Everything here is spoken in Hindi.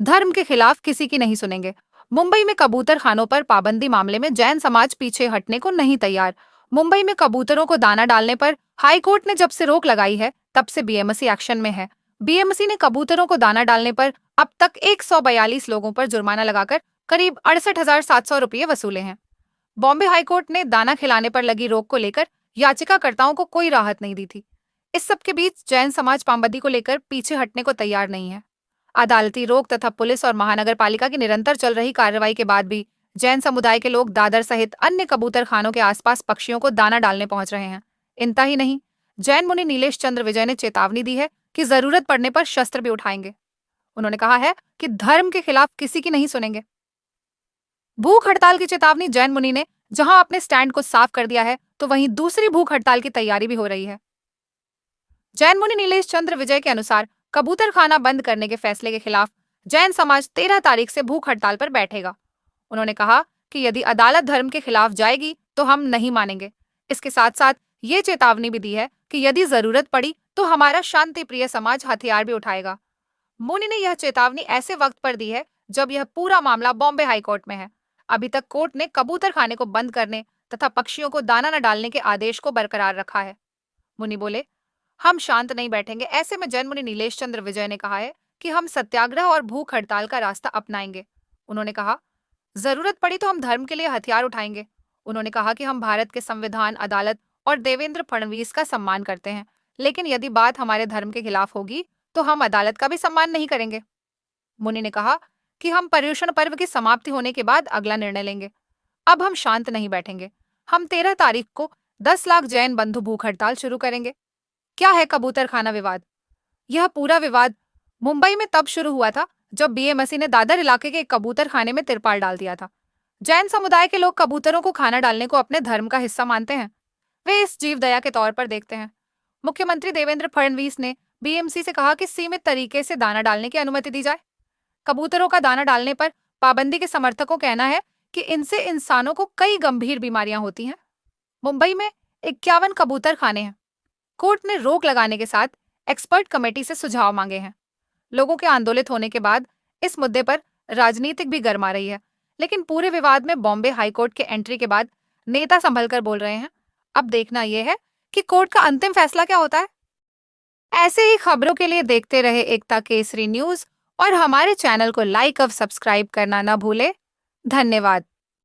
धर्म के खिलाफ किसी की नहीं सुनेंगे। मुंबई में कबूतर खानों पर पाबंदी मामले में जैन समाज पीछे हटने को नहीं तैयार। मुंबई में कबूतरों को दाना डालने पर हाई कोर्ट ने जब से रोक लगाई है, तब से बीएमसी एक्शन में है। बीएमसी ने कबूतरों को दाना डालने पर अब तक 142 लोगों पर जुर्माना लगाकर करीब 68,700 रुपये वसूले हैं। बॉम्बे हाईकोर्ट ने दाना खिलाने पर लगी रोक को लेकर याचिकाकर्ताओं को कोई राहत नहीं दी थी। इस सबके बीच जैन समाज पाबंदी को लेकर पीछे हटने को तैयार नहीं है। अदालती रोक तथा पुलिस और महानगर पालिका की निरंतर चल रही कार्रवाई के बाद भी जैन समुदाय के लोग दादर सहित अन्य कबूतर खानों के आसपास पक्षियों को दाना डालने पहुंच रहे हैं। इतना ही नहीं, जैन मुनि नीलेश चंद्र विजय ने चेतावनी दी है कि जरूरत पड़ने पर शस्त्र भी उठाएंगे। उन्होंने कहा है कि धर्म के खिलाफ किसी की नहीं सुनेंगे। भूख हड़ताल की चेतावनी जैन मुनि ने जहां अपने स्टैंड को साफ कर दिया है, तो वहीं दूसरी भूख हड़ताल की तैयारी भी हो रही है। जैन मुनि नीलेश चंद्र विजय के अनुसार कबूतर खाना बंद करने के फैसले के खिलाफ जैन समाज 13 तारीख से भूख हड़ताल पर बैठेगा। उन्होंने कहा कि यदि अदालत धर्म के खिलाफ जाएगी तो हम नहीं मानेंगे। इसके साथ साथ ये चेतावनी भी दी है कि यदि जरूरत पड़ी तो हमारा शांति प्रिय समाज हथियार भी उठाएगा। मुनि ने यह चेतावनी ऐसे वक्त पर दी है जब यह पूरा मामला बॉम्बे हाईकोर्ट में है। अभी तक कोर्ट ने कबूतर खाने को बंद करने तथा पक्षियों को दाना न डालने के आदेश को बरकरार रखा है। मुनि बोले, हम शांत नहीं बैठेंगे। ऐसे में जैन मुनि नीलेश चंद्र विजय ने कहा है कि हम सत्याग्रह और भूख हड़ताल का रास्ता अपनाएंगे। उन्होंने कहा, जरूरत पड़ी तो हम धर्म के लिए हथियार उठाएंगे। उन्होंने कहा कि हम भारत के संविधान, अदालत और देवेंद्र फडणवीस का सम्मान करते हैं, लेकिन यदि बात हमारे धर्म के खिलाफ होगी तो हम अदालत का भी सम्मान नहीं करेंगे। मुनि ने कहा कि हम पर्युषण पर्व की समाप्ति होने के बाद अगला निर्णय लेंगे। अब हम शांत नहीं बैठेंगे। हम 13 तारीख को 10 लाख जैन बंधु भूख हड़ताल शुरू करेंगे। क्या है कबूतर खाना विवाद? यह पूरा विवाद मुंबई में तब शुरू हुआ था जब बीएमसी ने दादर इलाके के एक कबूतर खाने में तिरपाल डाल दिया था। जैन समुदाय के लोग कबूतरों को खाना डालने को अपने धर्म का हिस्सा मानते हैं। वे इस जीव दया के तौर पर देखते हैं। मुख्यमंत्री देवेंद्र फडणवीस ने बीएमसी से कहा कि सीमित तरीके से दाना डालने की अनुमति दी जाए। कबूतरों का दाना डालने पर पाबंदी के समर्थकों का कहना है कि इनसे इंसानों को कई गंभीर बीमारियां होती हैं। मुंबई में 51 कबूतर खाने हैं। कोर्ट ने रोक लगाने के साथ एक्सपर्ट कमेटी से सुझाव मांगे हैं। लोगों के आंदोलित होने के बाद इस मुद्दे पर राजनीतिक भी गर्मा रही है, लेकिन पूरे विवाद में बॉम्बे हाईकोर्ट के एंट्री के बाद नेता संभल कर बोल रहे हैं। अब देखना यह है कि कोर्ट का अंतिम फैसला क्या होता है। ऐसे ही खबरों के लिए देखते रहे एकता केसरी न्यूज और हमारे चैनल को लाइक और सब्सक्राइब करना न भूले। धन्यवाद।